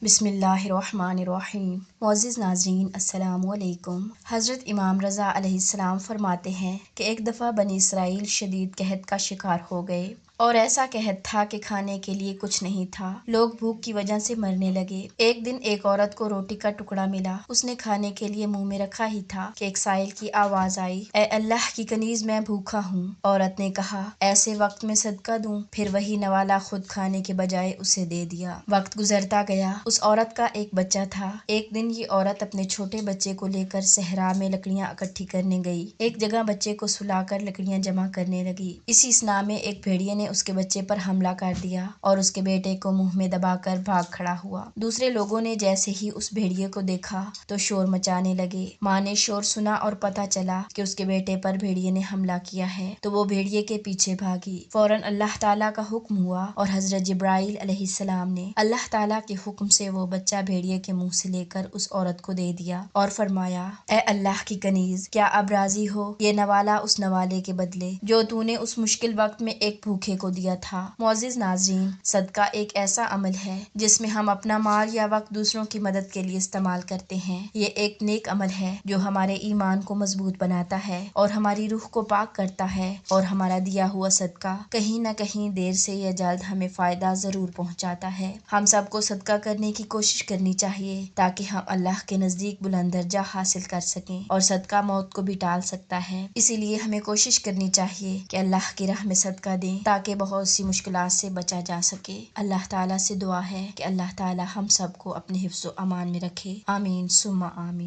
بسم اللہ الرحمن الرحیم۔ معزز ناظرین السلام علیکم۔ حضرت امام رضا علیہ السلام فرماتے ہیں کہ ایک دفعہ بنی اسرائیل شدید قحط کا شکار ہو گئے اور ایسا قحط تھا کہ کھانے کے لیے کچھ نہیں تھا، لوگ بھوک کی وجہ سے مرنے لگے۔ ایک دن ایک عورت کو روٹی کا ٹکڑا ملا، اس نے کھانے کے لیے منہ میں رکھا ہی تھا کہ ایک سائل کی آواز آئی، اے اللہ کی کنیز میں بھوکا ہوں۔ عورت نے کہا ایسے وقت میں صدقہ دوں، پھر وہی نوالا خود کھانے کے بجائے اسے دے دیا۔ وقت گزرتا گیا، اس عورت کا ایک بچہ تھا۔ ایک دن یہ عورت اپنے چھوٹے بچے کو لے کر صحرا میں لکڑیاں اکٹھی کرنے گئی، ایک جگہ بچے کو سلا کر لکڑیاں جمع کرنے لگی۔ اسی اثناء میں ایک بھیڑیے نے اس کے بچے پر حملہ کر دیا اور اس کے بیٹے کو منہ میں دبا کر بھاگ کھڑا ہوا۔ دوسرے لوگوں نے جیسے ہی اس بھیڑیے کو دیکھا تو شور مچانے لگے۔ ماں نے شور سنا اور پتہ چلا کہ اس کے بیٹے پر بھیڑیے نے حملہ کیا ہے تو وہ بھیڑیے کے پیچھے بھاگی۔ فوراً اللہ تعالیٰ کا حکم ہوا اور حضرت جبرائیل علیہ السلام نے اللہ تعالیٰ کے حکم سے وہ بچہ بھیڑیے کے منہ سے لے کر اس عورت کو دے دیا اور فرمایا، اے اللہ کی کنیز، کیا اب راضی ہو؟ یہ نوالا اس نوالے کے بدلے جو تو نے اس مشکل وقت میں ایک بھوکے کو دیا تھا۔ معزز ناظرین، صدقہ ایک ایسا عمل ہے جس میں ہم اپنا مال یا وقت دوسروں کی مدد کے لیے استعمال کرتے ہیں۔ یہ ایک نیک عمل ہے جو ہمارے ایمان کو مضبوط بناتا ہے اور ہماری روح کو پاک کرتا ہے، اور ہمارا دیا ہوا صدقہ کہیں نہ کہیں دیر سے یا جلد ہمیں فائدہ ضرور پہنچاتا ہے۔ ہم سب کو صدقہ کرنے کی کوشش کرنی چاہیے تاکہ ہم اللہ کے نزدیک بلند درجہ حاصل کر سکیں، اور صدقہ موت کو بھی ٹال سکتا ہے۔ اسی لیے ہمیں کوشش کرنی چاہیے کہ اللہ کی راہ میں صدقہ دیں تاکہ بہت سی مشکلات سے بچا جا سکے۔ اللہ تعالیٰ سے دعا ہے کہ اللہ تعالیٰ ہم سب کو اپنے حفظ و امان میں رکھے، آمین ثم آمین۔